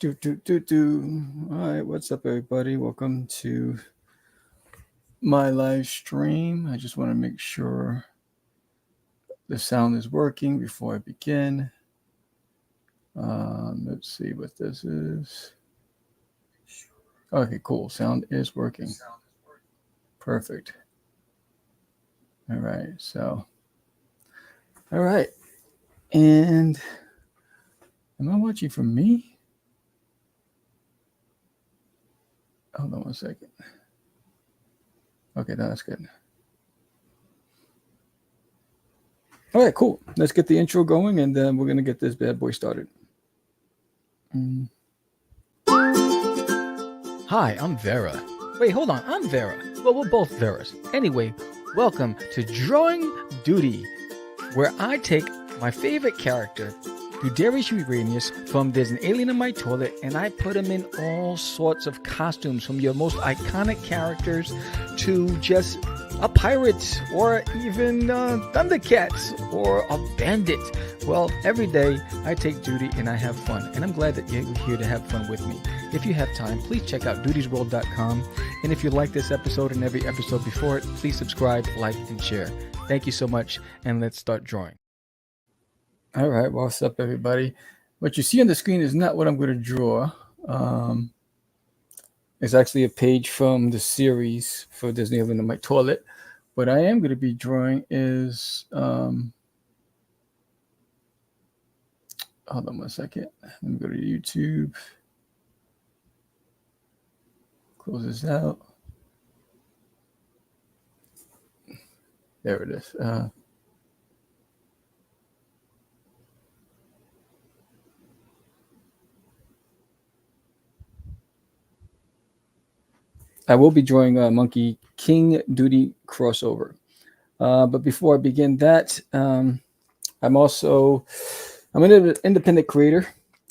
All right, what's up, everybody? Welcome to my live stream. I just want to make sure the sound is working before I begin. Let's see what this is. Okay, cool. Sound is working. Perfect. All right. And am I watching from me? Hold on 1 second. Okay, that's good. All right, cool. Let's get the intro going, and then we're going to get this bad boy started. Hi, I'm Vera. Wait, hold on. I'm Vera. Well, we're both Veras. Anyway, welcome to Drawing Doodie, where I take my favorite character, Doodie Uranius, from There's an Alien in My Toilet, and I put him in all sorts of costumes, from your most iconic characters to just a pirate, or even Thundercats, or a bandit. Well, every day I take Doodie and I have fun, and I'm glad that you're here to have fun with me. If you have time, please check out doodiesworld.com, and if you like this episode and every episode before it, please subscribe, like, and share. Thank you so much, and let's start drawing. All right, well, what's up, everybody? What you see on the screen is not what I'm going to draw. It's actually a page from the series for Disney Alien in My Toilet. What I am going to be drawing is, hold on 1 second. Let me go to YouTube. Close this out. There it is. I will be drawing a Monkey King Doodie crossover. But before I begin that, I'm an independent creator.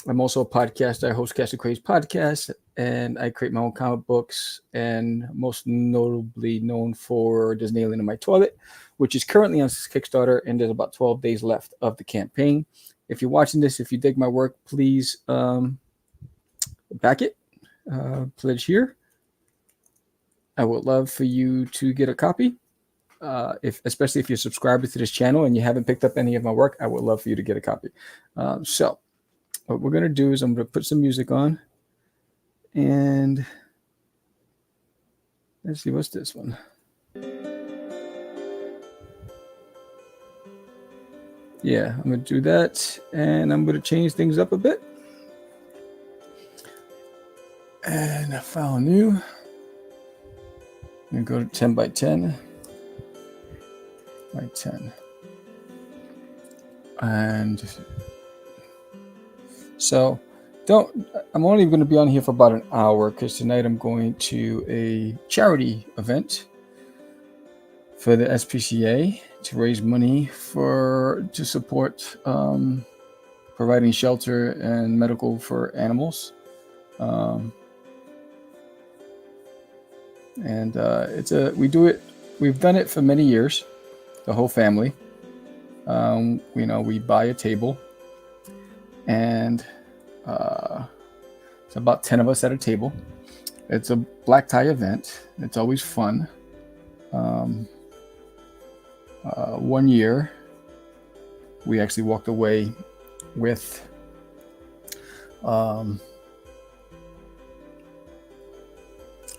I'm also a podcaster. I host Cast the Craze podcast, and I create my own comic books, and most notably known for Disney Alien in My Toilet, which is currently on Kickstarter, and there's about 12 days left of the campaign. If you're watching this, if you dig my work, please back it. Pledge here. I would love for you to get a copy. Especially if you're subscribed to this channel and you haven't picked up any of my work, I would love for you to get a copy. So what we're going to do is I'm going to put some music on, and let's see, what's this one? Yeah, I'm going to do that, and I'm going to change things up a bit. And I found new. I'm going to go to 10 by 10 by 10. And so I'm only going to be on here for about an hour, because tonight I'm going to a charity event for the SPCA to raise money to support providing shelter and medical for animals. We've done it for many years, the whole family. We buy a table, and it's about 10 of us at a table. It's a black tie event. It's always fun. 1 year, we actually walked away with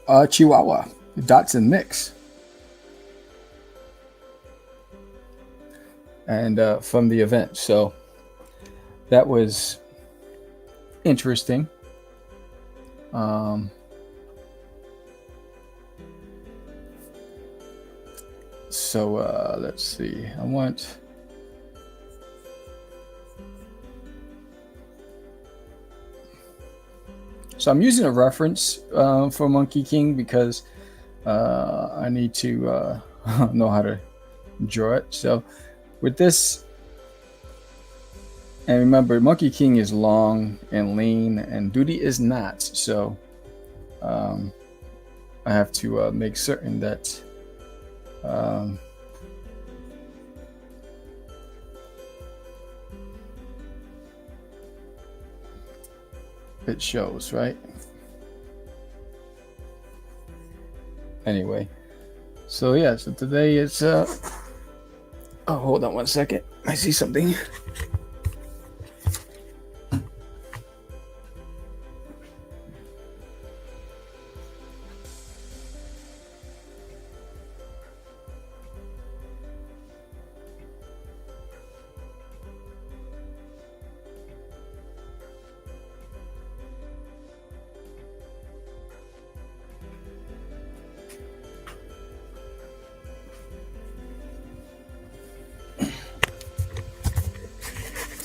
a Chihuahua, Dotson mix. And from the event. So that was interesting. Let's see. So I'm using a reference for Monkey King because I need to know how to draw it. So with this, and remember, Monkey King is long and lean, and Doodie is not. So I have to make certain that it shows, right? Anyway, so yeah, so today it's oh, hold on one second. I see something.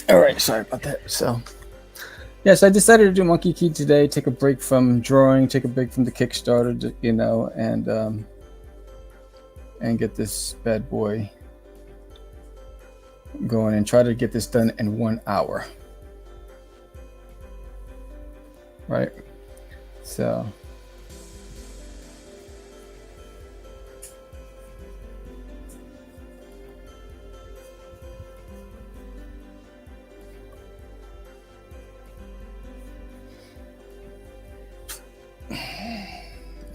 All right, sorry about that. So, yes, I decided to do Monkey King today. Take a break from drawing. Take a break from the Kickstarter, you know, and get this bad boy going and try to get this done in 1 hour. Right. So.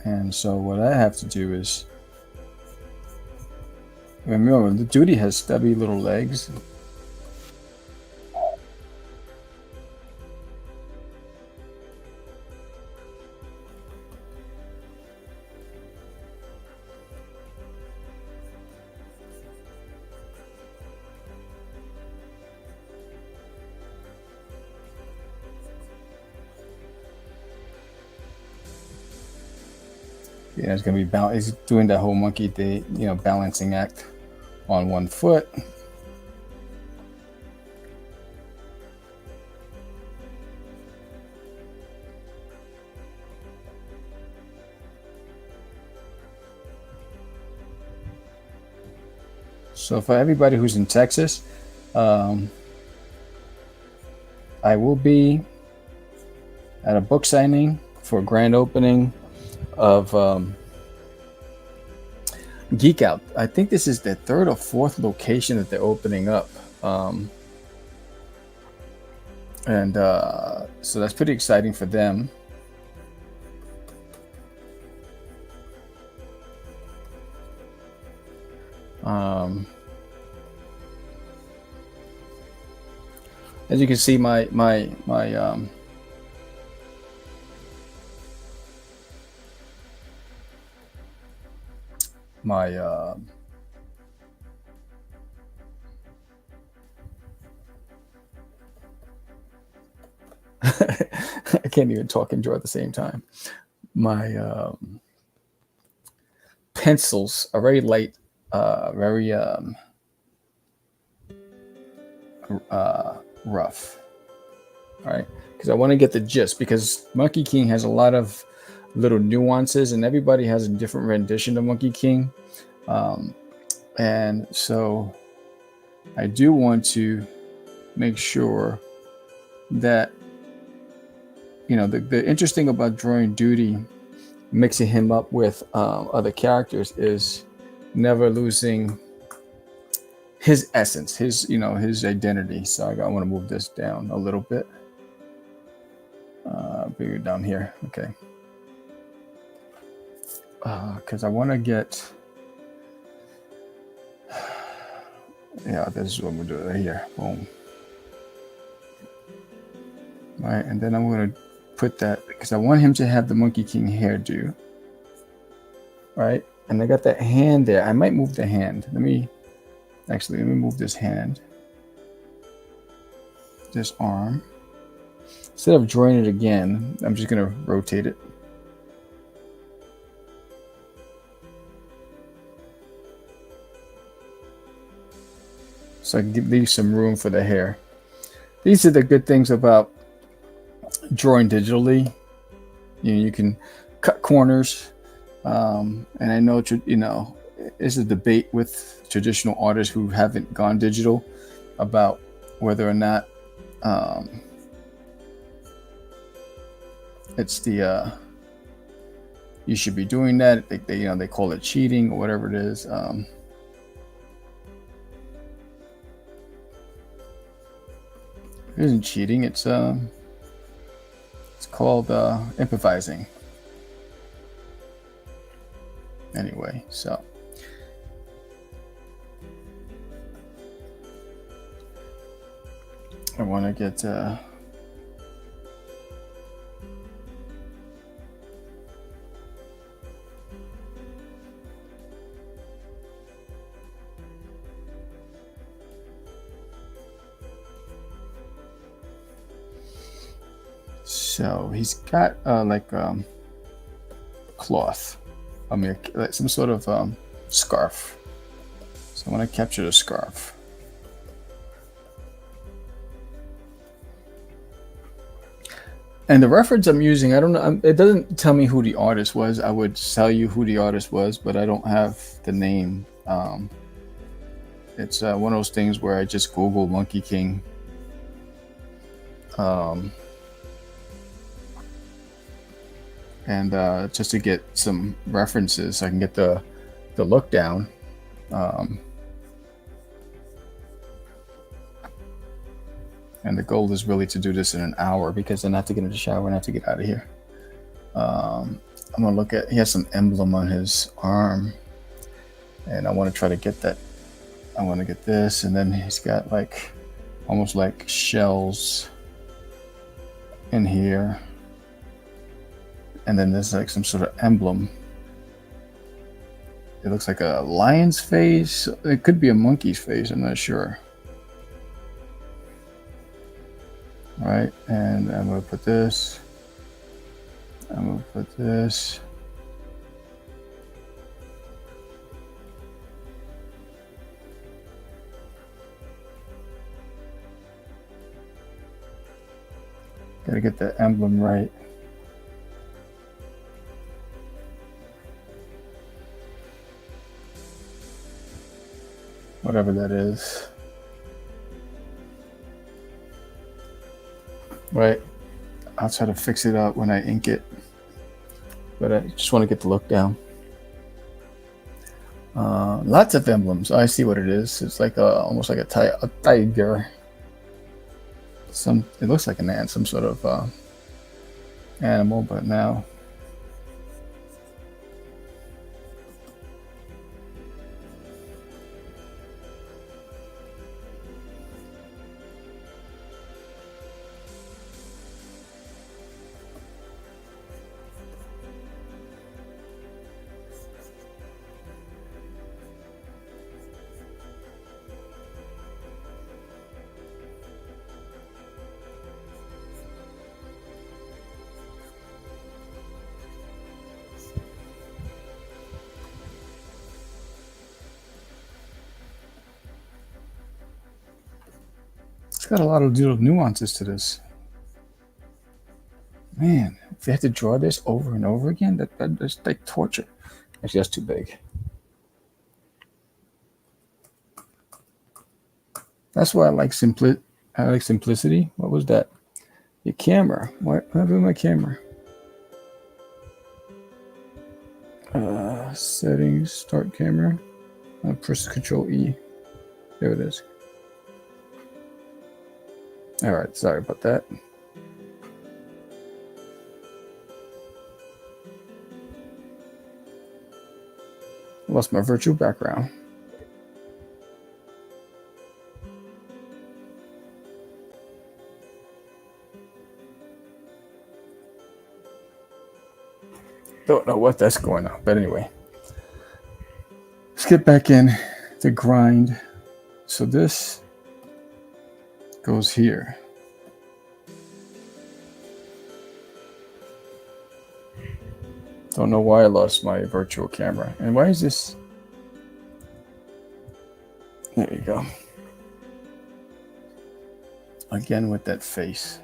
And so what I have to do is, remember, the Doodie has stubby little legs. Yeah, it's gonna be he's doing that whole monkey day, you know, balancing act on one foot. So for everybody who's in Texas, I will be at a book signing for a grand opening of Geek Out. I think this is the third or fourth location that they're opening up. And so that's pretty exciting for them. As you can see, my I can't even talk and draw at the same time. My pencils are very light, very rough. All right, because I want to get the gist, because Monkey King has a lot of little nuances and everybody has a different rendition of Monkey King. And so I do want to make sure that, you know, the interesting about drawing Doodie, mixing him up with other characters, is never losing his essence, his, you know, his identity. So I want to move this down a little bit. Bigger down here. Okay. Because I want to get, yeah, this is what we'll do right here. Boom. All right, and then I'm going to put that, because I want him to have the Monkey King hairdo. Right, and I got that hand there. I might move the hand. Let me move this hand, this arm. Instead of drawing it again, I'm just going to rotate it. So I can leave some room for the hair. These are the good things about drawing digitally. You know, you can cut corners. And I know, you know, there's a debate with traditional artists who haven't gone digital about whether or not it's the you should be doing that. They you know, they call it cheating or whatever it is. It isn't cheating. It's called improvising. Anyway, so I want to get so he's got like cloth, I mean like some sort of scarf. So I want to capture the scarf. And the reference I'm using, I don't know, it doesn't tell me who the artist was. I would tell you who the artist was, but I don't have the name. It's one of those things where I just Google Monkey King. And just to get some references, so I can get the look down. And the goal is really to do this in an hour, because then I have to get in the shower and I have to get out of here. I'm gonna look at, he has some emblem on his arm, and I want to try to get that. I want to get this, and then he's got like almost like shells in here, and then there's like some sort of emblem. It looks like a lion's face. It could be a monkey's face, I'm not sure. All right, and I'm gonna put this. I'm gonna put this. Gotta get the emblem right. Whatever that is. Right. I'll try to fix it up when I ink it. But I just want to get the look down. Lots of emblems. Oh, I see what it is. It's like almost like a tiger. It looks like an ant, some sort of animal, but now it's got a lot of little nuances to this. Man, if you have to draw this over and over again, that's like torture. Actually, that's too big. That's why I like simplicity. What was that? Your camera. What happened with my camera? Settings, start camera. Press Control E. There it is. All right, sorry about that. I lost my virtual background. Don't know what that's going on, but anyway. Let's get back in to grind. So this goes here. Don't know why I lost my virtual camera. And why is this? There you go. Again with that face.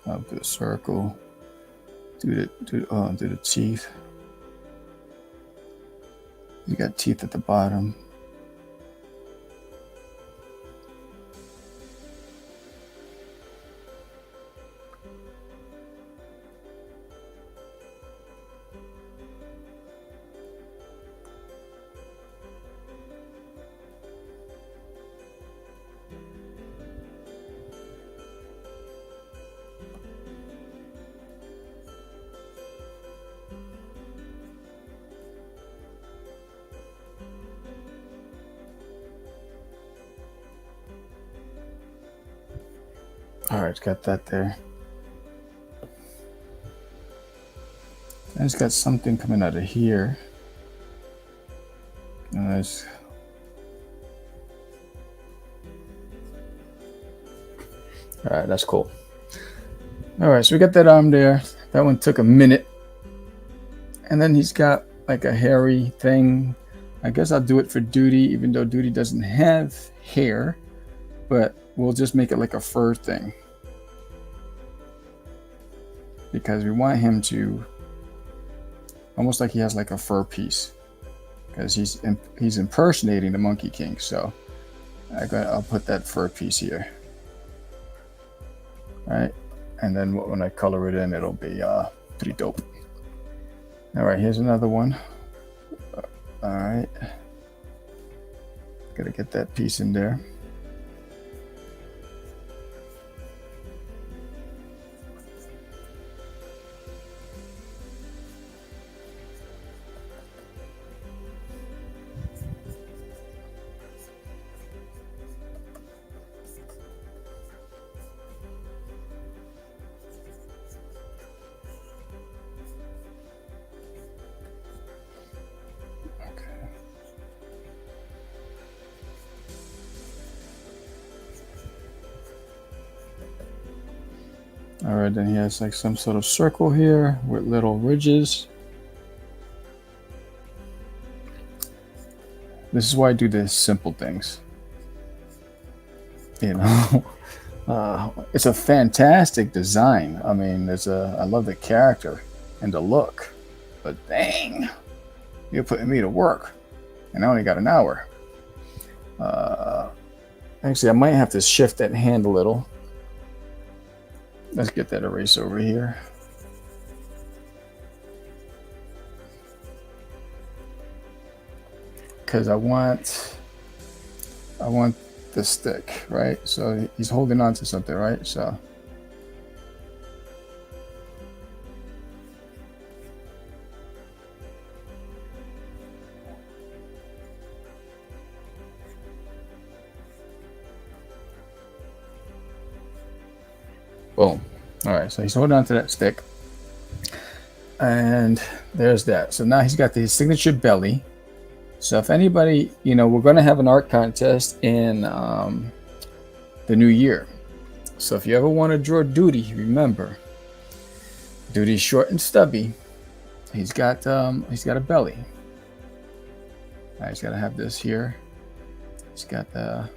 I'll do a circle. Do the teeth. You got teeth at the bottom. All right, got that there. And it's got something coming out of here. Nice. All right, that's cool. All right, so we got that arm there. That one took a minute. And then he's got like a hairy thing. I guess I'll do it for Doodie, even though Doodie doesn't have hair. But we'll just make it like a fur thing. Because we want him to, almost like he has like a fur piece. Because he's impersonating the Monkey King. So I'll put that fur piece here. All right. And then when I color it in, it'll be pretty dope. All right, here's another one. All right. Gotta get that piece in there. All right, then he has like some sort of circle here with little ridges. This is why I do the simple things. You know, it's a fantastic design. I mean, I love the character and the look, but dang, you're putting me to work, and I only got an hour. Actually, I might have to shift that hand a little. Let's get that erase over here. Because I want the stick, right? So he's holding on to something, right? So boom. All right, so he's holding on to that stick. And there's that. So now he's got the signature belly. So if anybody, we're going to have an art contest in the new year. So if you ever want to draw Doodie, remember, Doodie's short and stubby. He's got a belly. He's got to have this here. He's got the...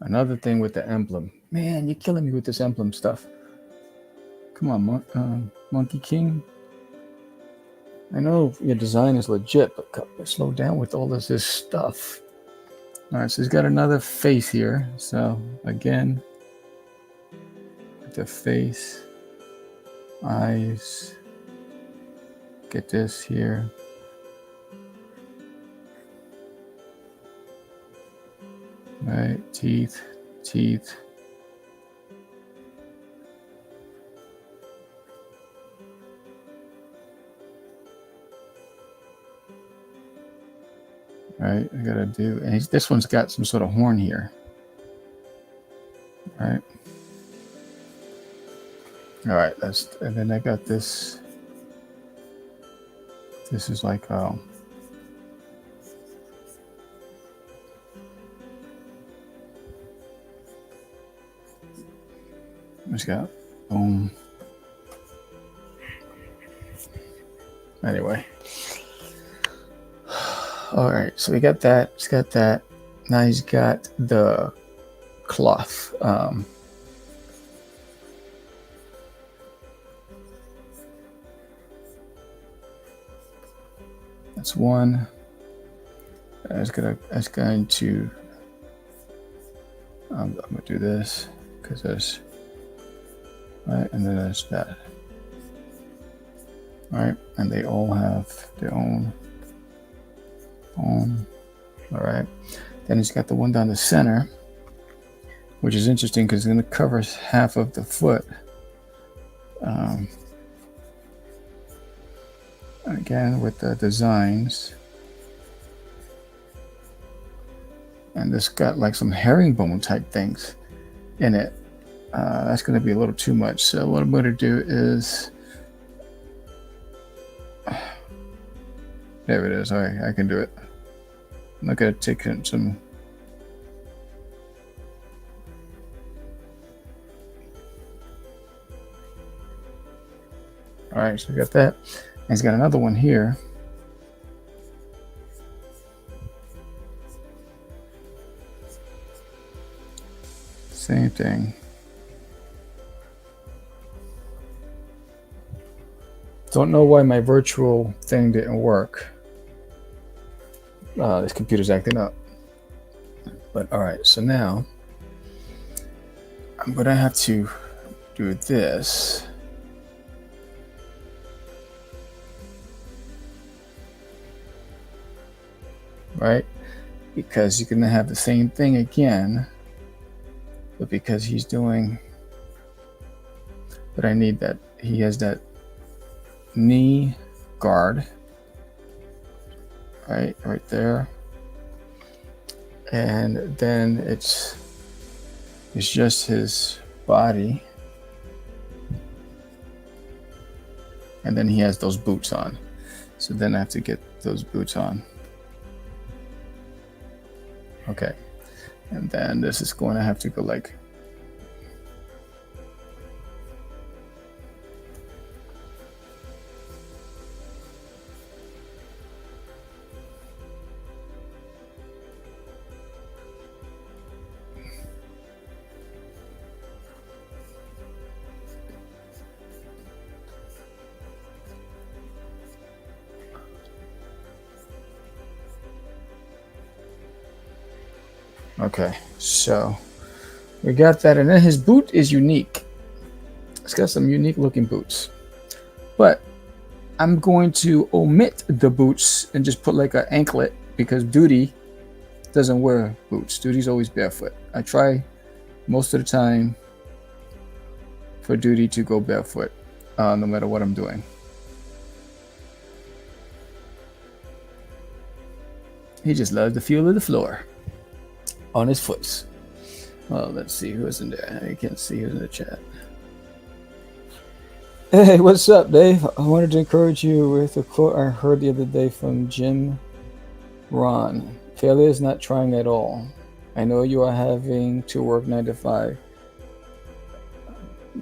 Another thing with the emblem. Man, you're killing me with this emblem stuff. Come on, Monkey King. I know your design is legit, but slow down with all this stuff. All right, so he's got another face here. So again, the face, eyes. Get this here. Right, teeth. Right, I gotta do, and this one's got some sort of horn here. Right. All right, and then I got this. This is like, it's got, boom. Anyway. All right, so we got that. He's got that. Now he's got the cloth. That's one. That's going to I'm gonna do this because there's right, and then there's that. All right, and they all have their own. All right. Then he's got the one down the center, which is interesting because it's going to cover half of the foot. Again, with the designs. And this got like some herringbone type things in it. That's going to be a little too much. So what I'm going to do is... There it is. All right, I can do it. I'm not going to take some... All right, so we got that. And he's got another one here. Same thing. Don't know why my virtual thing didn't work. This computer's acting up. But all right, so now I'm going to have to do this. Right? Because you're going to have the same thing again, but because he's doing, but I need that, he has that knee guard, right there. And then it's just his body. And then he has those boots on. So then I have to get those boots on. Okay, and then this is going to have to go like, okay, so we got that, and then his boot is unique. It's got some unique looking boots, but I'm going to omit the boots and just put like an anklet because Doodie doesn't wear boots. Doodie's always barefoot. I try most of the time for Doodie to go barefoot, no matter what I'm doing. He just loves the feel of the floor on his foots. Well, let's see who's in there. I can't see who's in the chat. Hey, what's up, Dave? I wanted to encourage you with a quote I heard the other day from Jim Ron. Failure is not trying at all. I know you are having to work 9 to 5,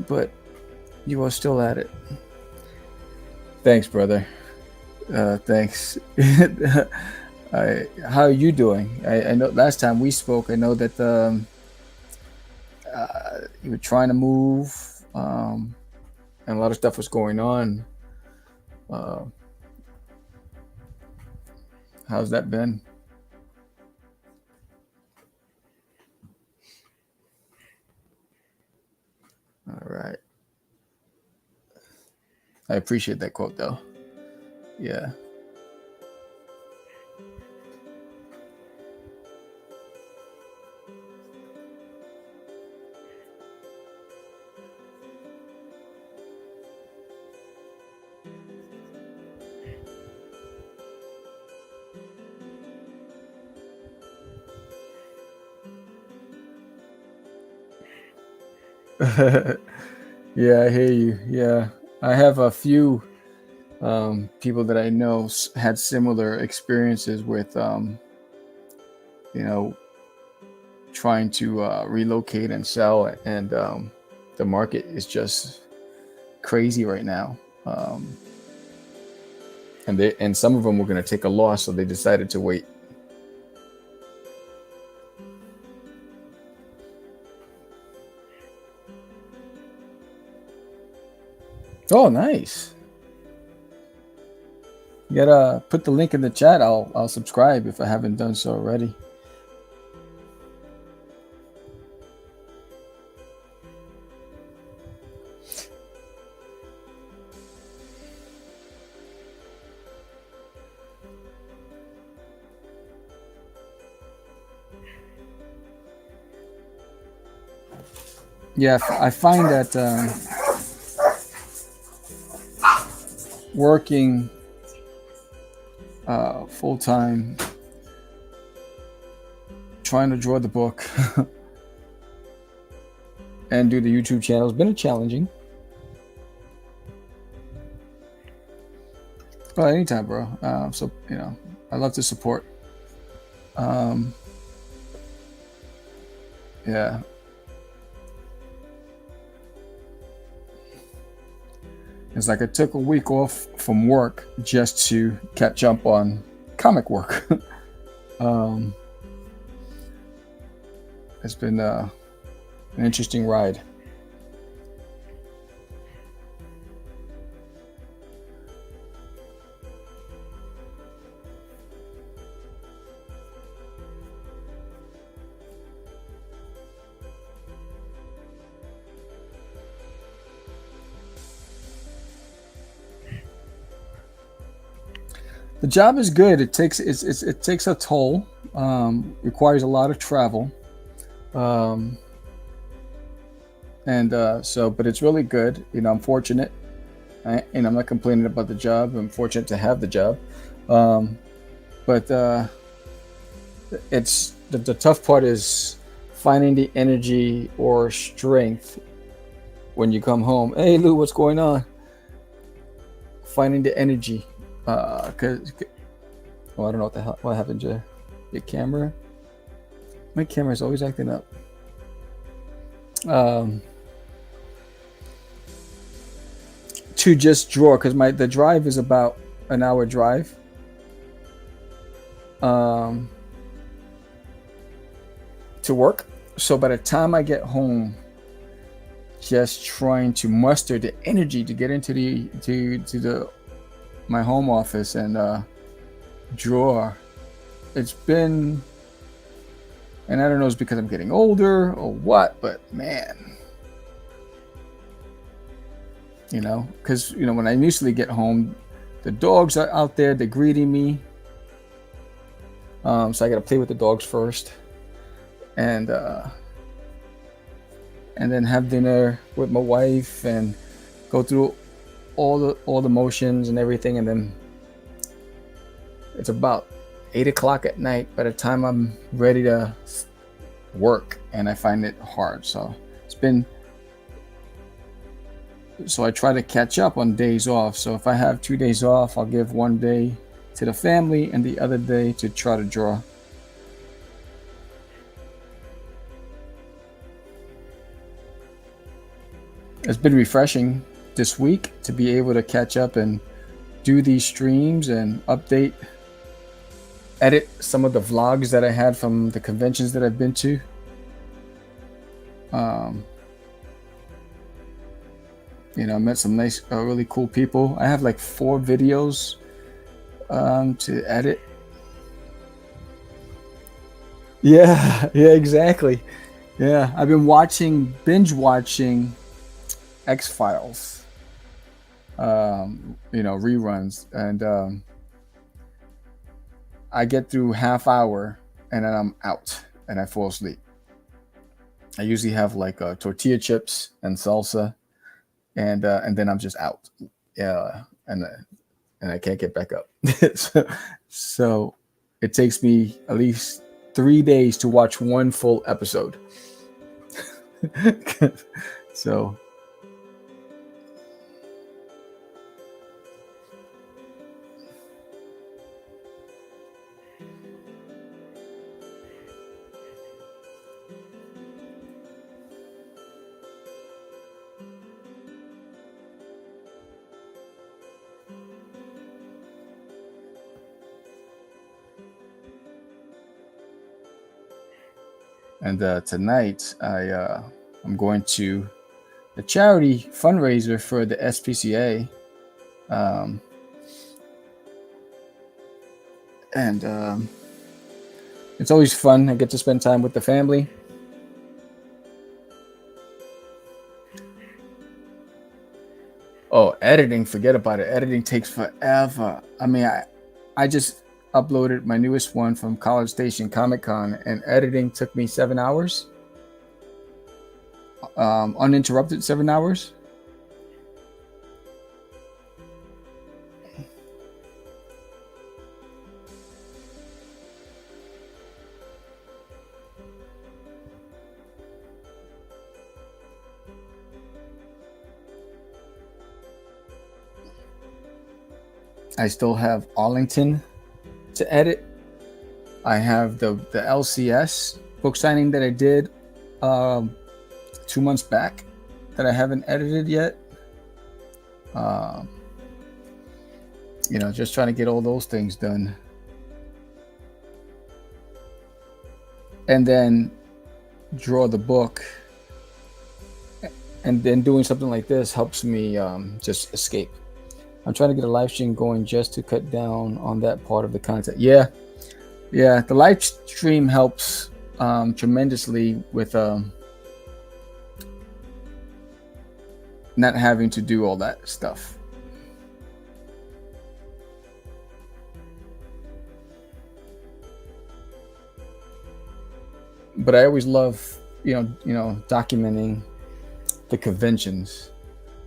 but you are still at it. Thanks, brother. Thanks. How are you doing? I know last time we spoke, I know that you were trying to move, and a lot of stuff was going on. How's that been? All right. I appreciate that quote, though. Yeah. Yeah, I hear you. Yeah, I have a few people that I know had similar experiences with, trying to relocate and sell, and the market is just crazy right now. And some of them were going to take a loss, so they decided to wait. Oh, nice. You gotta put the link in the chat. I'll subscribe if I haven't done so already. Yeah, I find that working full time, trying to draw the book and do the YouTube channel has been challenging. But anytime, bro. So I love to support. Yeah. It's like I took a week off from work just to catch up on comic work. It's been an interesting ride. The job is good. It takes it takes a toll. Requires a lot of travel, but it's really good. I'm fortunate, and I'm not complaining about the job. I'm fortunate to have the job, but it's the tough part is finding the energy or strength when you come home. Hey Lou, what's going on? Finding the energy. I don't know what happened to your camera. My camera's always acting up. To just draw, because the drive is about an hour drive. To work. So by the time I get home, just trying to muster the energy to get into my home office and draw. It's been, and I don't know if it's because I'm getting older or what, but man, because when I usually get home, the dogs are out there, they're greeting me. So I got to play with the dogs first, and then have dinner with my wife and go through all the motions and everything, and then it's about 8 o'clock at night by the time I'm ready to work, and I find it hard. So I try to catch up on days off. So if I have 2 days off, I'll give one day to the family and the other day to try to draw. It's been refreshing this week to be able to catch up and do these streams and edit some of the vlogs that I had from the conventions that I've been to. I met some nice, really cool people. I have like 4 videos to edit. Yeah, exactly. Yeah, I've been binge watching X-Files, reruns, and I get through half hour and then I'm out and I fall asleep. I usually have like tortilla chips and salsa, and then I'm just out. Yeah, and I can't get back up. so it takes me at least 3 days to watch one full episode. So. And tonight I'm going to the charity fundraiser for the SPCA, and it's always fun. I get to spend time with the family. Oh, editing, forget about it. Editing takes forever. I mean, I just uploaded my newest one from College Station Comic Con, and editing took me 7 hours. uninterrupted 7 hours. I still have Arlington to edit. I have the LCS book signing that I did 2 months back that I haven't edited yet. Um, just trying to get all those things done. And then draw the book. And then doing something like this helps me just escape. I'm trying to get a live stream going just to cut down on that part of the content. Yeah. The live stream helps tremendously with not having to do all that stuff. But I always love, documenting the conventions.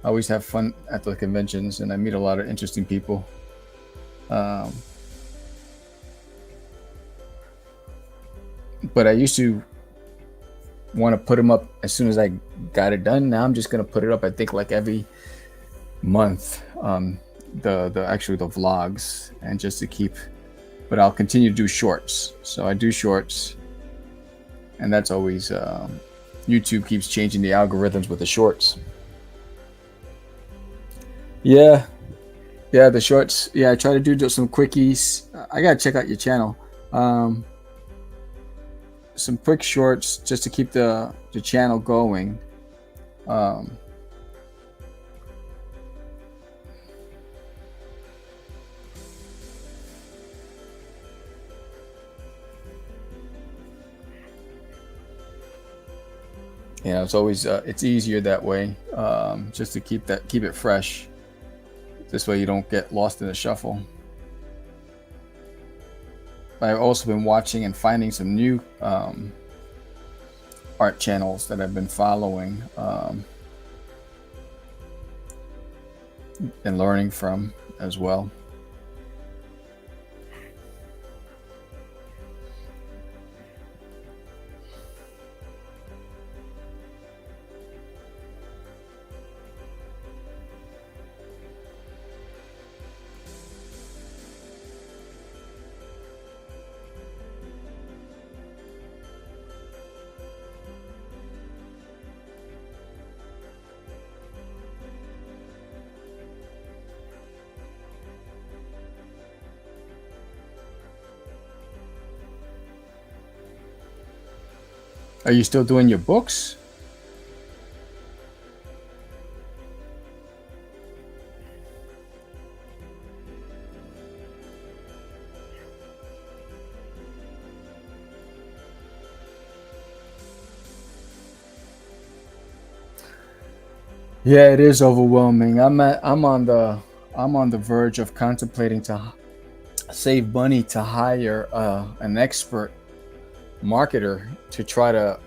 I always have fun at the conventions, and I meet a lot of interesting people. But I used to want to put them up as soon as I got it done. Now I'm just gonna put it up. I think like every month, the vlogs, and just to keep. But I'll continue to do shorts. So I do shorts, and that's always YouTube keeps changing the algorithms with the shorts. Yeah, the shorts. Yeah, I try to do some quickies. I gotta check out your channel. Some quick shorts just to keep the channel going. It's always it's easier that way, just to keep it fresh. This way you don't get lost in the shuffle. I've also been watching and finding some new art channels that I've been following and learning from as well. Are you still doing your books? Yeah, it is overwhelming. I'm on the verge of contemplating to save money to hire an expert marketer to try to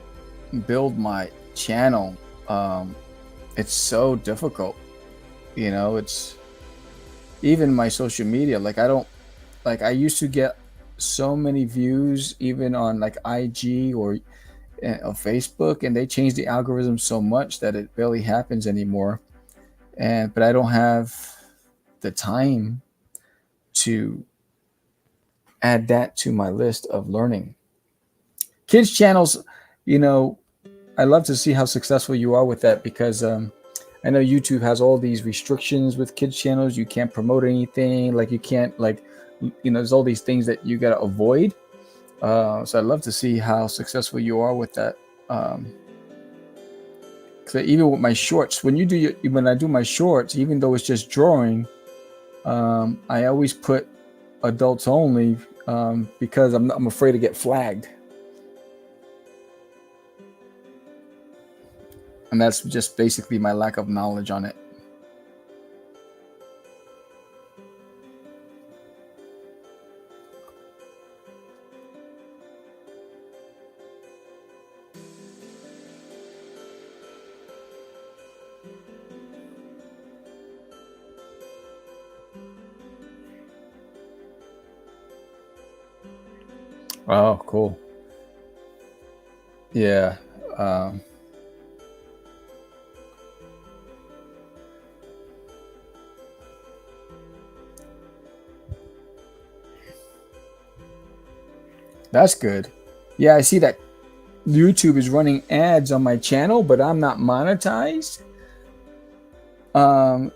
build my channel. It's so difficult. It's even my social media. I used to get so many views even on like IG or Facebook, and they changed the algorithm so much that it barely happens anymore. But I don't have the time to add that to my list of learning. Kids channels, I love to see how successful you are with that, because I know YouTube has all these restrictions with kids channels. You can't promote anything, like you can't there's all these things that you got to avoid. So I'd love to see how successful you are with that. So even with my shorts, when I do my shorts, even though it's just drawing, I always put adults only, because I'm afraid to get flagged. And that's just basically my lack of knowledge on it. Oh, cool. Yeah. Um, that's good. Yeah, I see that YouTube is running ads on my channel, but I'm not monetized. Um,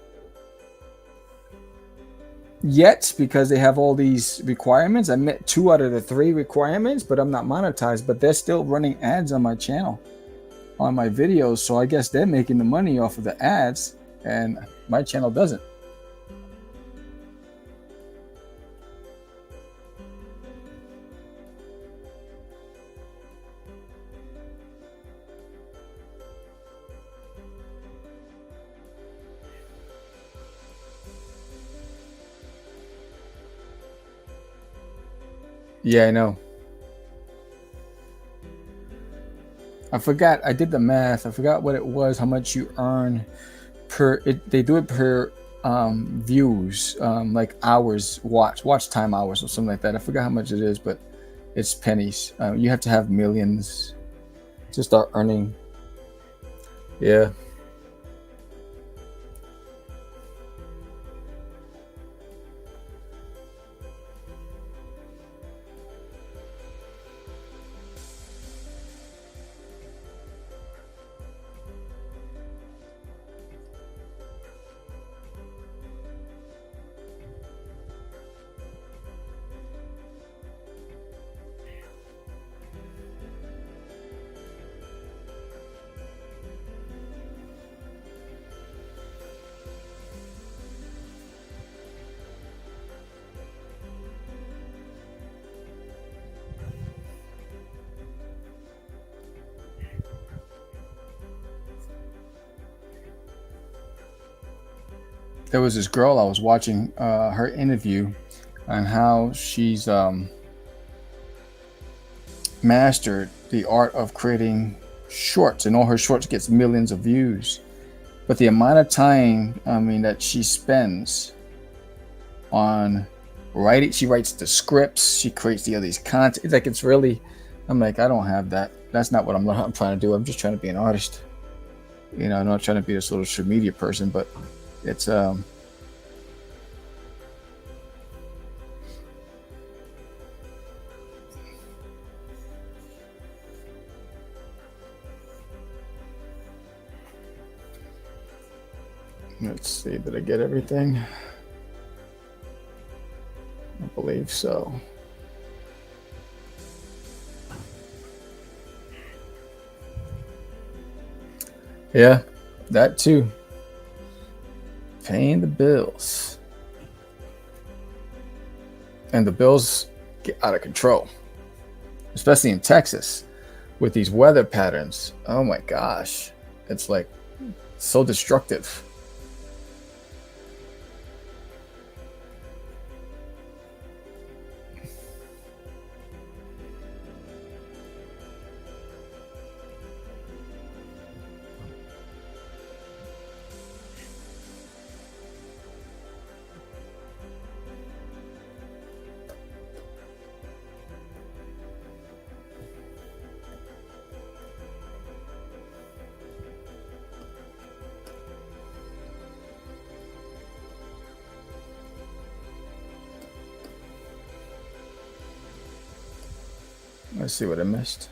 Yet because they have all these requirements. I met 2 out of the 3 requirements, but I'm not monetized. But they're still running ads on my channel, on my videos. So I guess they're making the money off of the ads, and my channel doesn't. Yeah, I know. I forgot. I did the math. I forgot what it was. How much you earn per? They do it per views, like hours, watch time hours, or something like that. I forgot how much it is, but it's pennies. You have to have millions to start earning. Yeah. There was this girl I was watching her interview on how she's mastered the art of creating shorts, and all her shorts gets millions of views. But the amount of time, I mean, that she spends on writing, she writes the scripts, she creates the these content. It's like it's really, I'm like, I don't have that. That's not what I'm trying to do. I'm just trying to be an artist. You know, I'm not trying to be a social media person, but it's let's see, did I get everything? I believe so. Yeah, that too. Paying the bills. And the bills get out of control, especially in Texas with these weather patterns. Oh my gosh. It's like so destructive. Let's see what I missed.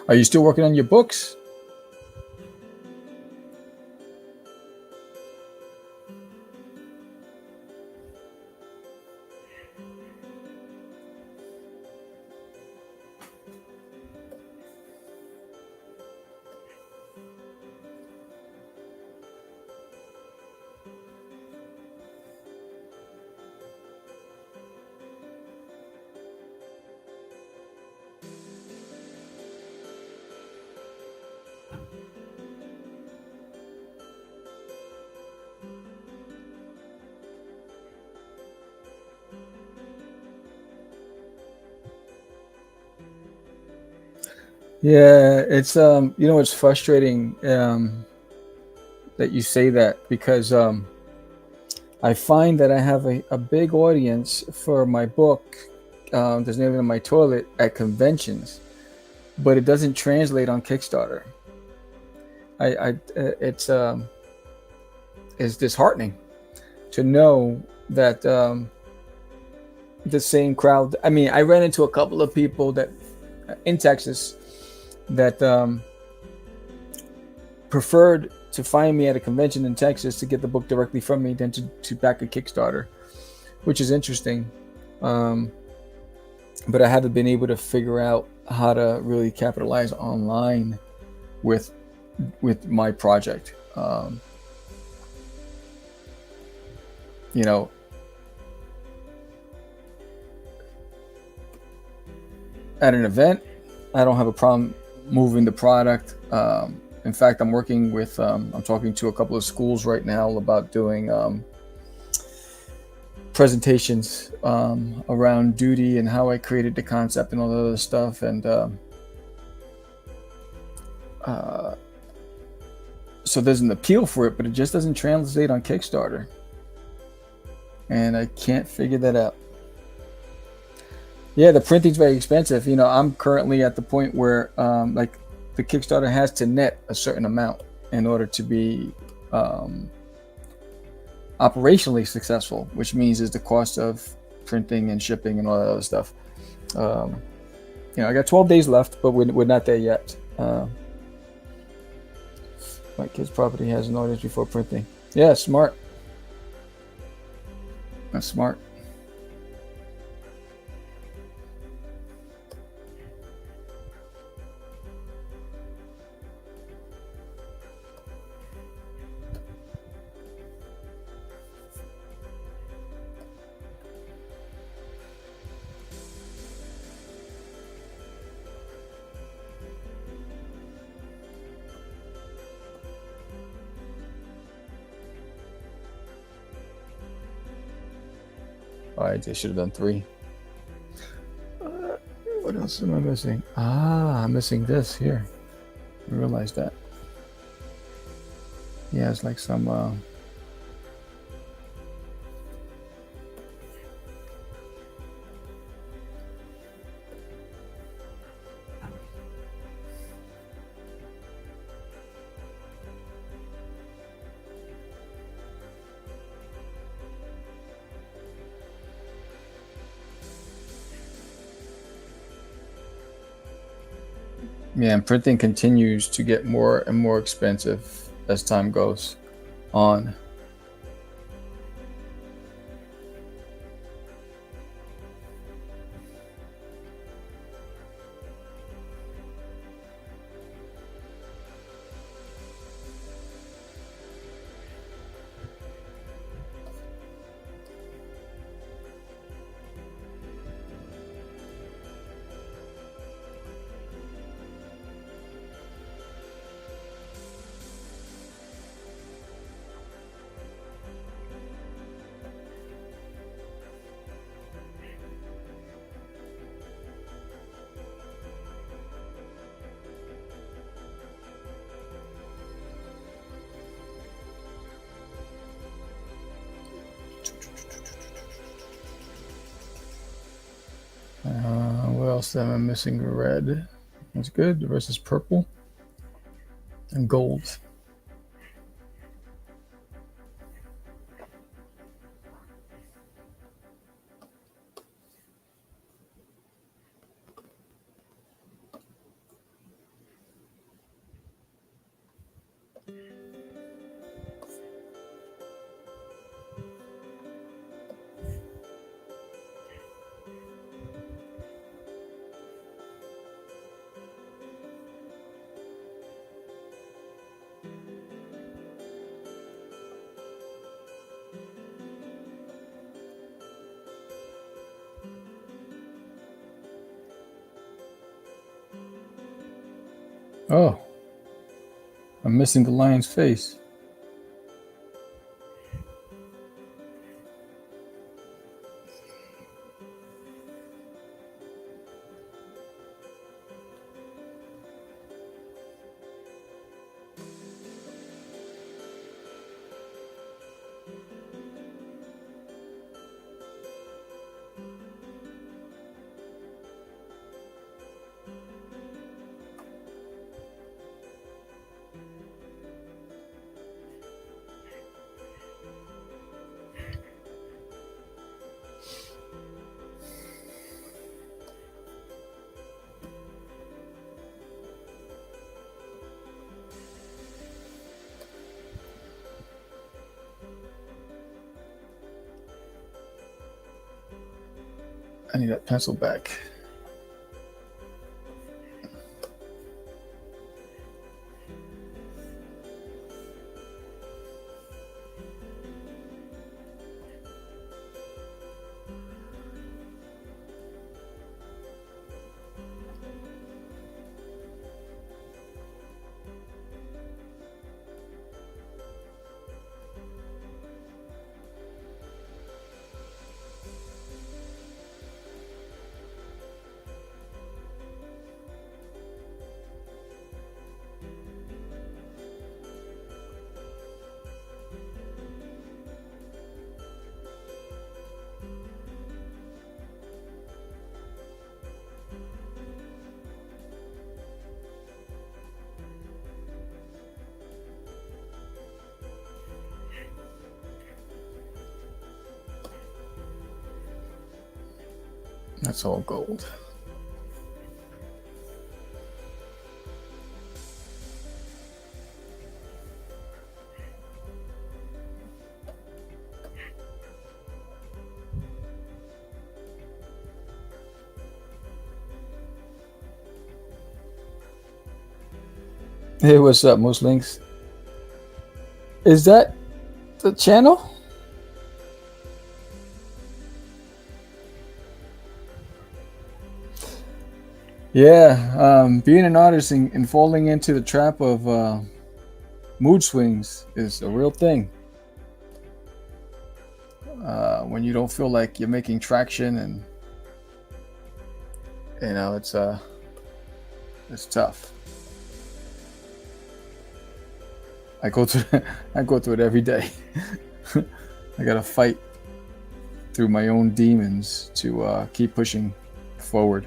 Are you still working on your books? Yeah, it's it's frustrating that you say that because I find that I have a big audience for my book, There's Nailing on My Toilet, at conventions, but it doesn't translate on Kickstarter. It's it's disheartening to know that the same crowd. I mean, I ran into a couple of people that in Texas that preferred to find me at a convention in Texas to get the book directly from me than to back a Kickstarter, which is interesting. Um, but I haven't been able to figure out how to really capitalize online with my project. You know, at an event, I don't have a problem moving the product. In fact, I'm talking to a couple of schools right now about doing presentations around Doodie and how I created the concept and all that other stuff. And so there's an appeal for it, but it just doesn't translate on Kickstarter. And I can't figure that out. Yeah, the printing's very expensive. I'm currently at the point where like the Kickstarter has to net a certain amount in order to be operationally successful, which means is the cost of printing and shipping and all that other stuff. I got 12 days left, but we're not there yet. My kid's property has an audience before printing. Yeah, smart. That's smart. All right, they should have done 3. What else am I missing? I'm missing this here. I realized that. Yeah, it's like some yeah, and printing continues to get more and more expensive as time goes on. What else am I missing? Red. That's good. Versus purple and gold. Oh, I'm missing the lion's face. I need that pencil back. That's all gold. Hey, what's up, Muslinks? Is that the channel? Yeah, being an artist and falling into the trap of mood swings is a real thing. When you don't feel like you're making traction, and you know, it's tough. I go through it every day. I gotta fight through my own demons to keep pushing forward.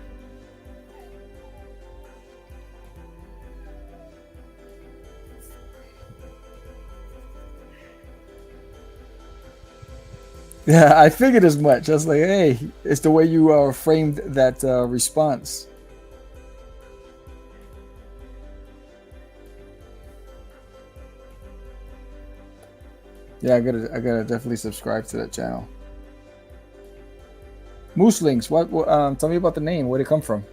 Yeah, I figured as much. I was like, hey, it's the way you framed that response. Yeah, I gotta definitely subscribe to that channel. Mooselings, what tell me about the name. Where'd it come from?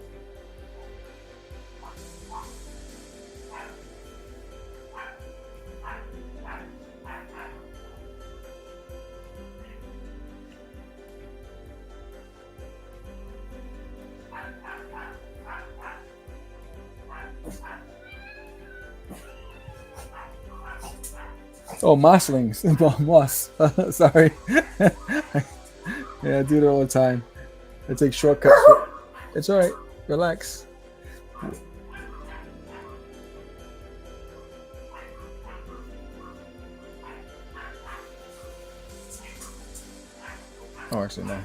Oh, mosslings. Moss. Sorry. Yeah, I do it all the time. I take shortcuts. It's all right. Relax. Oh, actually, no.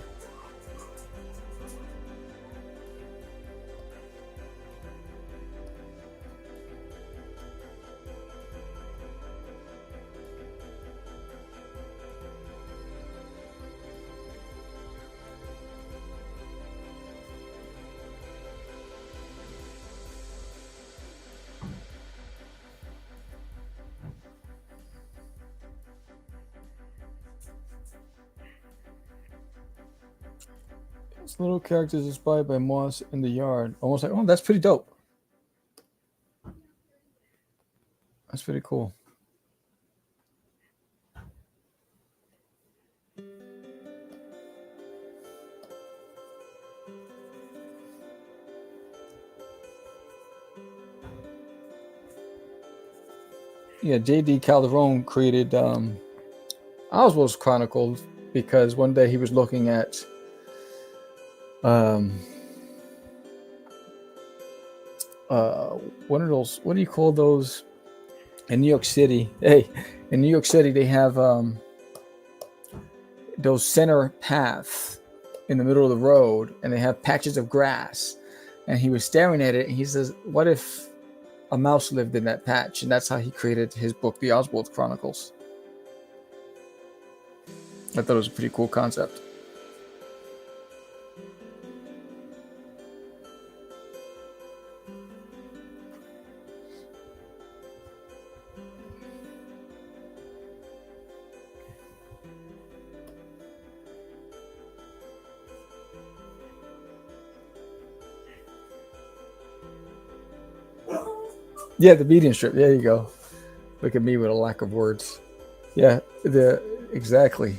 This little character is inspired by moss in the yard. Almost like, oh, that's pretty dope. That's pretty cool. Yeah, J.D. Calderon created Oswald's Chronicles because one day he was looking at one of those, what do you call those in New York City? Hey, in New York City they have those center paths in the middle of the road, and they have patches of grass. And he was staring at it, and he says, "What if a mouse lived in that patch?" And that's how he created his book, The Oswald Chronicles. I thought it was a pretty cool concept. Yeah, the medium strip. There you go. Look at me with a lack of words. Yeah, exactly.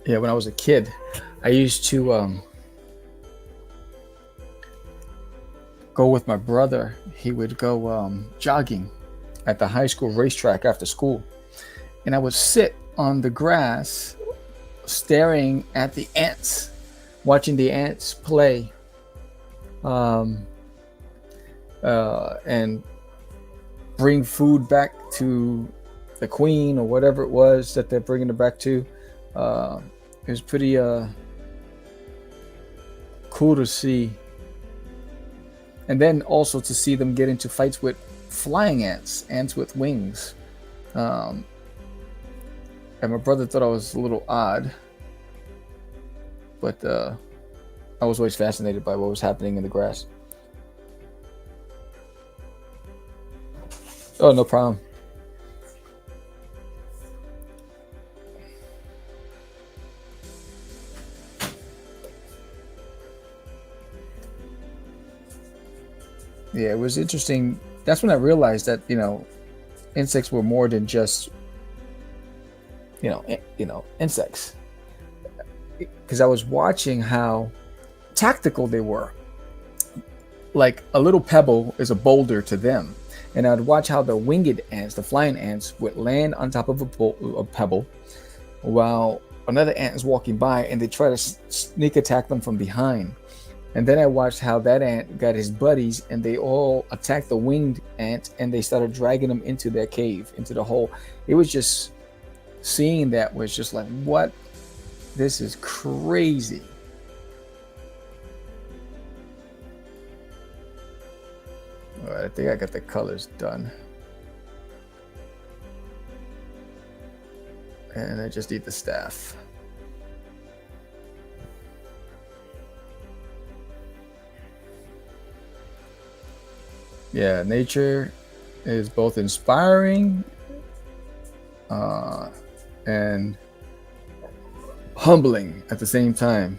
Yeah, when I was a kid, I used to go with my brother. He would go jogging at the high school racetrack after school. And I would sit on the grass staring at the ants, watching the ants play, and bring food back to the queen or whatever it was that they're bringing it back to. It was pretty cool to see. And then also to see them get into fights with flying ants with wings. And my brother thought I was a little odd, but I was always fascinated by what was happening in the grass. Oh, no problem. Yeah, it was interesting. That's when I realized that, insects were more than just, insects. Because I was watching how tactical they were. Like a little pebble is a boulder to them. And I'd watch how the winged ants, the flying ants, would land on top of a pebble while another ant is walking by, and they try to sneak attack them from behind. And then I watched how that ant got his buddies, and they all attacked the winged ant, and they started dragging them into their cave, into the hole. It was just, seeing that was just like, what? This is crazy. All right, I think I got the colors done. And I just need the staff. Yeah, nature is both inspiring and humbling at the same time.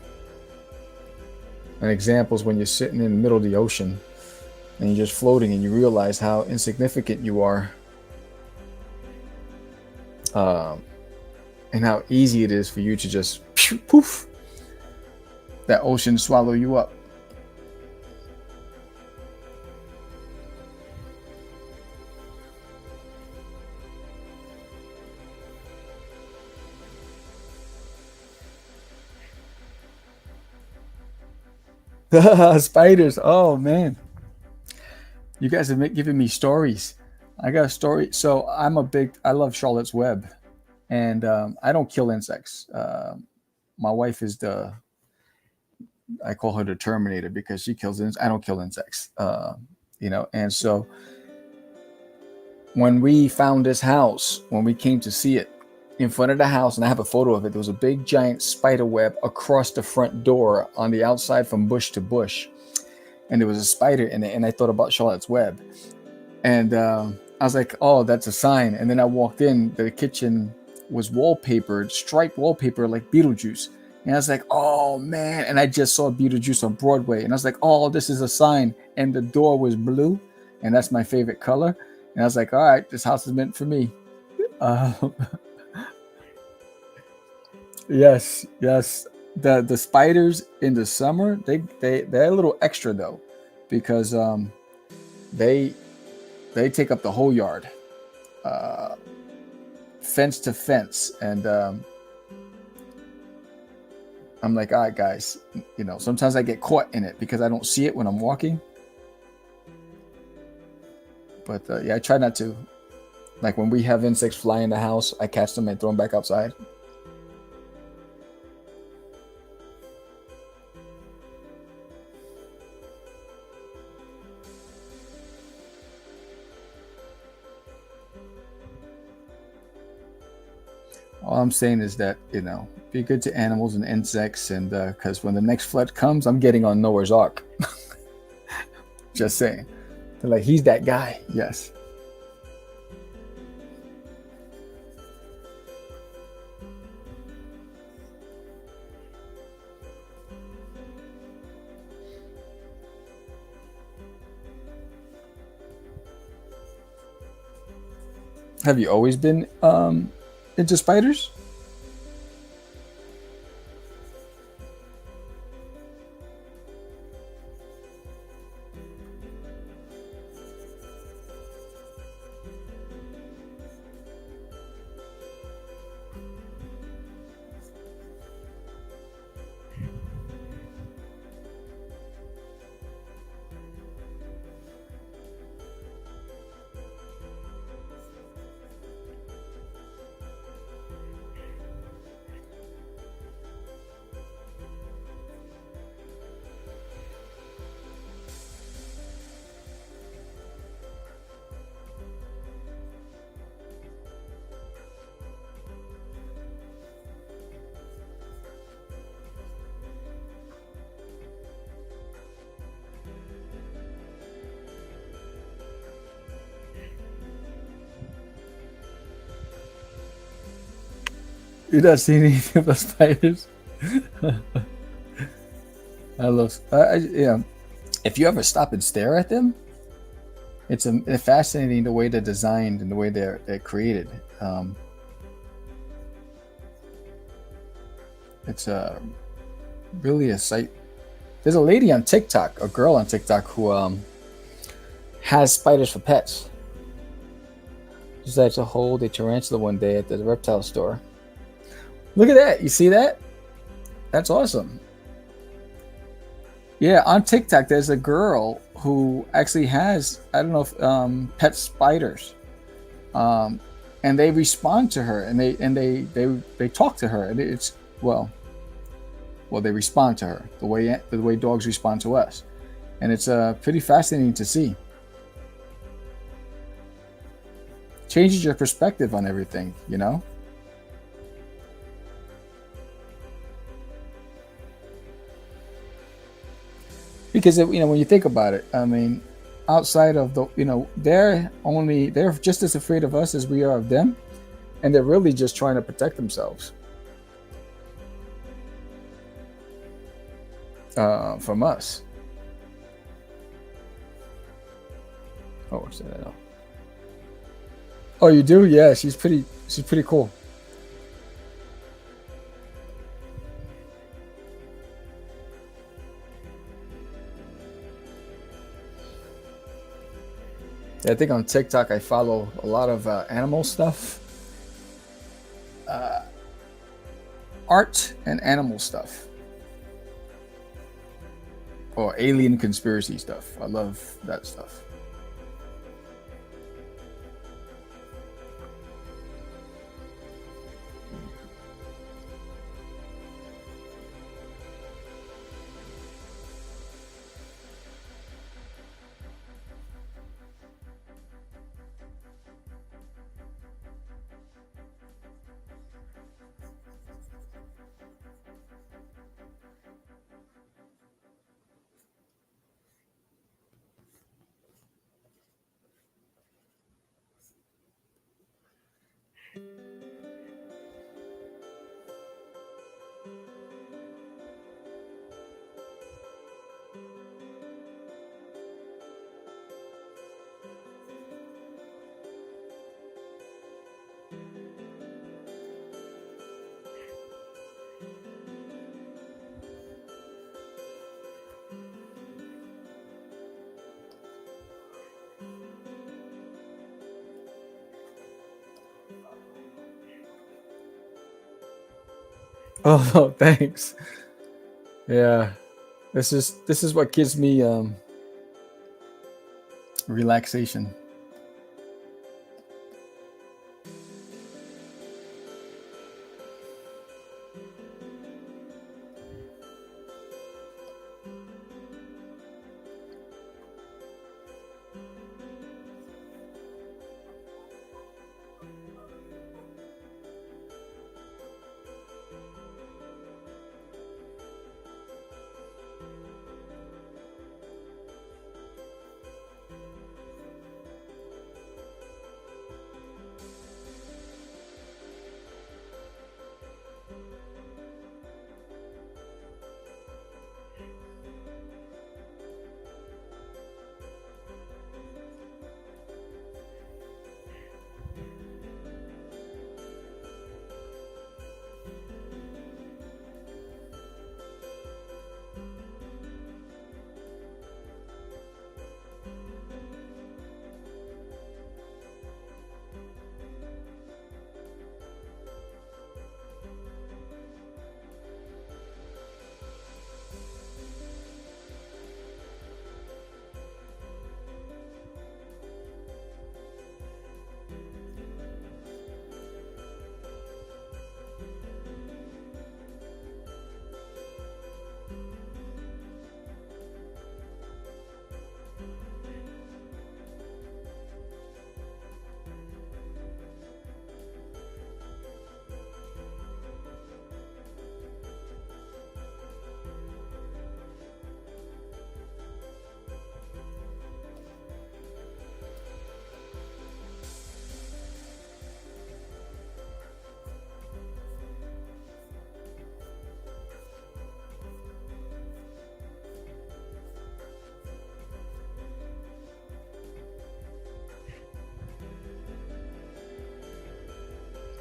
An example is when you're sitting in the middle of the ocean and you're just floating, and you realize how insignificant you are, and how easy it is for you to just poof, that ocean swallow you up. Spiders. Oh man, you guys have given me stories. I got a story. So I love Charlotte's Web, and I don't kill insects. My wife is I call her the Terminator, because she kills insects. I don't kill insects. And so when we found this house, when we came to see it, in front of the house, and I have a photo of it. There was a big giant spider web across the front door on the outside from bush to bush, and there was a spider in it. And I thought about Charlotte's Web, and I was like, "Oh, that's a sign." And then I walked in. The kitchen was wallpapered, striped wallpaper like Beetlejuice, and I was like, "Oh man!" And I just saw Beetlejuice on Broadway, and I was like, "Oh, this is a sign." And the door was blue, and that's my favorite color. And I was like, "All right, this house is meant for me." Uh, Yes, yes. The spiders in the summer, they're a little extra though, because they they take up the whole yard, uh, fence to fence, and I'm like, all right, guys, sometimes I get caught in it because I don't see it when I'm walking. But yeah, I try not to. Like when we have insects fly in the house, I catch them and throw them back outside. All I'm saying is that, be good to animals and insects, and because when the next flood comes, I'm getting on Noah's Ark. Just saying. They're like, he's that guy. Yes. Have you always been into spiders? You're not seeing anything about spiders? I love, yeah. If you ever stop and stare at them, it's fascinating the way they're designed and the way they're created. It's really a sight. There's a lady on TikTok, a girl on TikTok who has spiders for pets. She decided to hold a tarantula one day at the reptile store. Look at that! You see that? That's awesome. Yeah, on TikTok, there's a girl who actually has, I don't know if pet spiders, um, and they respond to her, and they talk to her, and it's well they respond to her the way dogs respond to us, and it's pretty fascinating to see. Changes your perspective on everything, because when you think about it, I mean, outside of they're just as afraid of us as we are of them, and they're really just trying to protect themselves from us. Oh, what's that? Oh, you do? Yeah, she's pretty cool. I think on TikTok I follow a lot of animal stuff, uh, art and animal stuff, or alien conspiracy stuff. I love that stuff. Oh, thanks. Yeah, this is what gives me relaxation.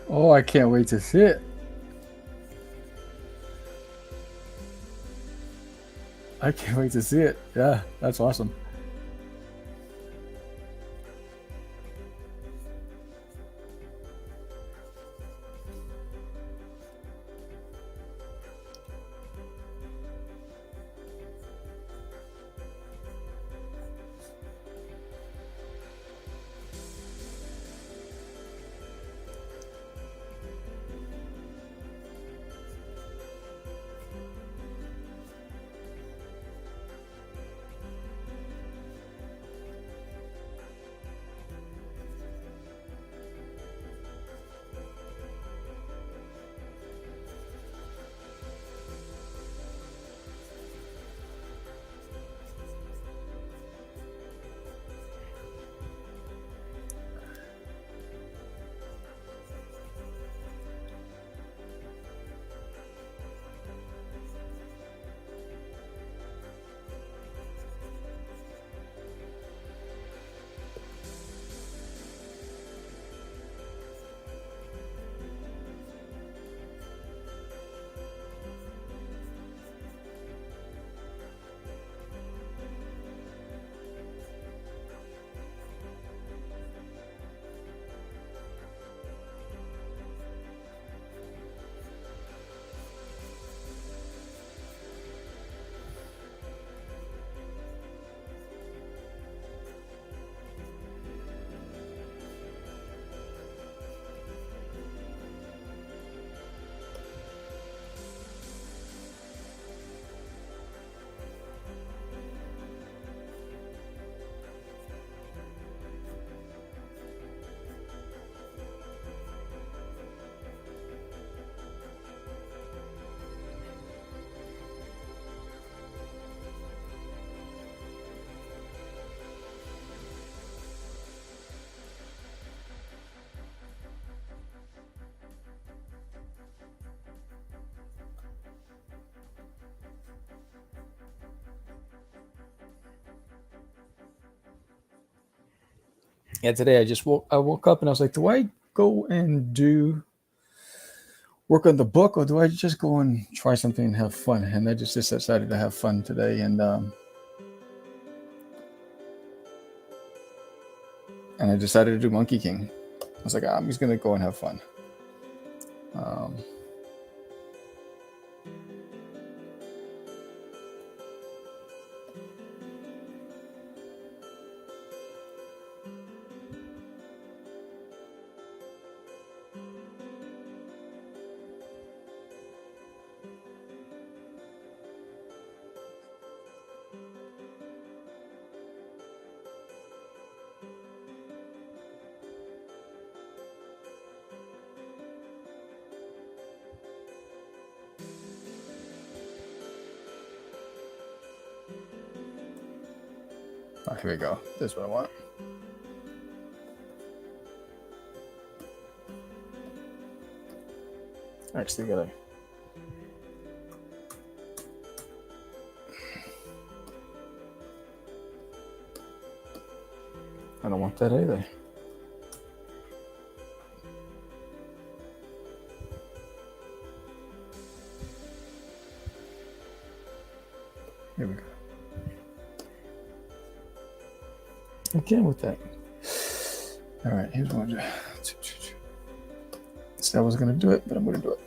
Oh, I can't wait to see it. I can't wait to see it. Yeah, that's awesome. Yeah, today I woke up and I was like, do I go and do work on the book, or do I just go and try something and have fun? And I just decided to have fun today, and I decided to do Monkey King. I was like, I'm just gonna go and have fun. Um, Oh, here we go. This is what I want. Actually, gotta. I don't want that either. Here we go. Again with that. All right, here's one. So I was gonna do it, but I'm gonna do it.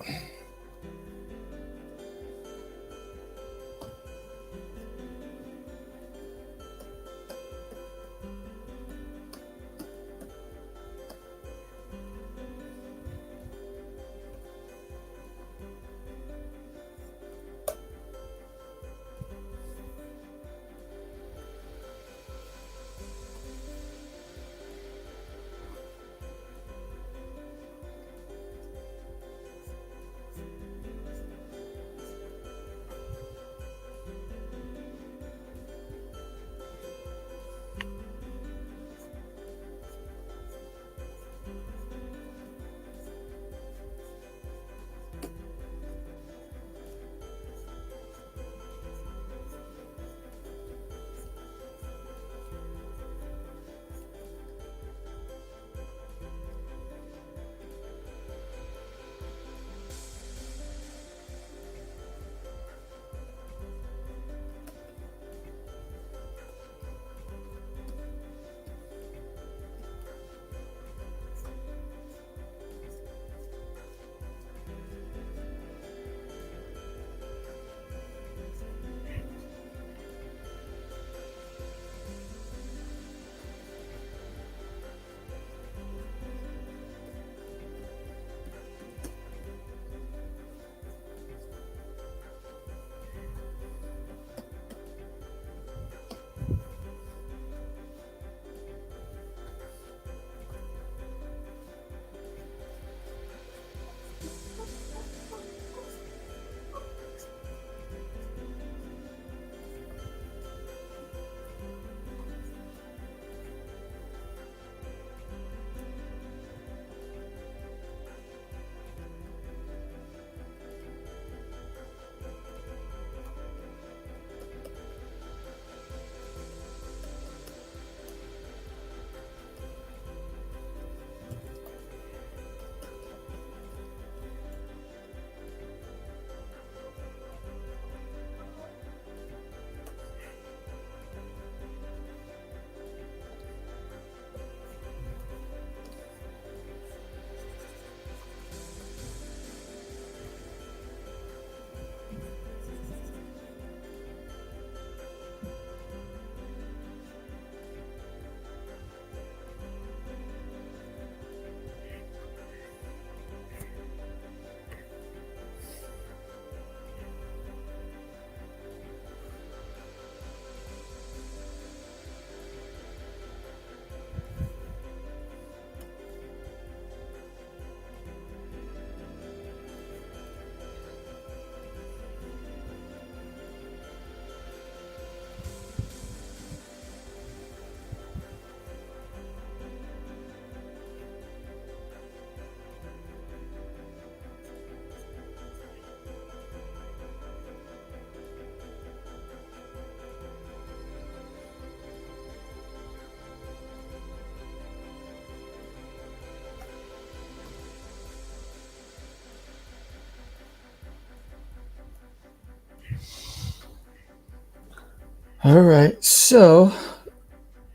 All right, so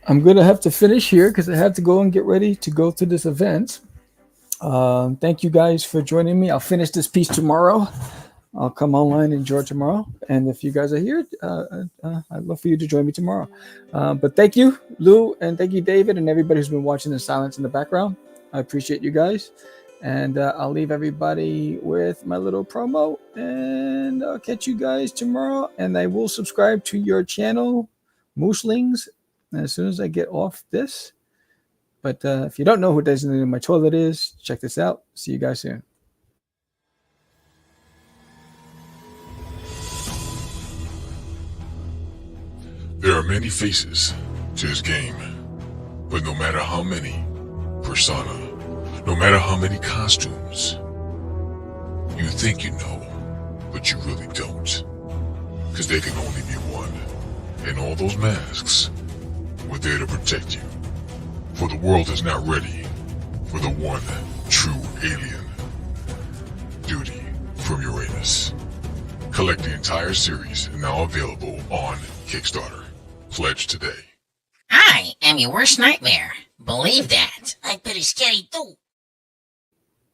I'm going to have to finish here because I have to go and get ready to go to this event. Thank you guys for joining me. I'll finish this piece tomorrow. I'll come online and draw tomorrow. And if you guys are here, I'd love for you to join me tomorrow. But thank you, Lou, and thank you, David, and everybody who's been watching in silence in the background. I appreciate you guys. And I'll leave everybody with my little promo. And I'll catch you guys tomorrow. And I will subscribe to your channel, Mooslings, as soon as I get off this. But if you don't know who Designated My Toilet is, check this out. See you guys soon. There are many faces to his game. But no matter how many persona, no matter how many costumes, you think you know, but you really don't. Because there can only be one. And all those masks were there to protect you. For the world is not ready for the one true alien. Doodie from Uranus. Collect the entire series, now available on Kickstarter. Pledge today. I am your worst nightmare. Believe that. I'm pretty scary too.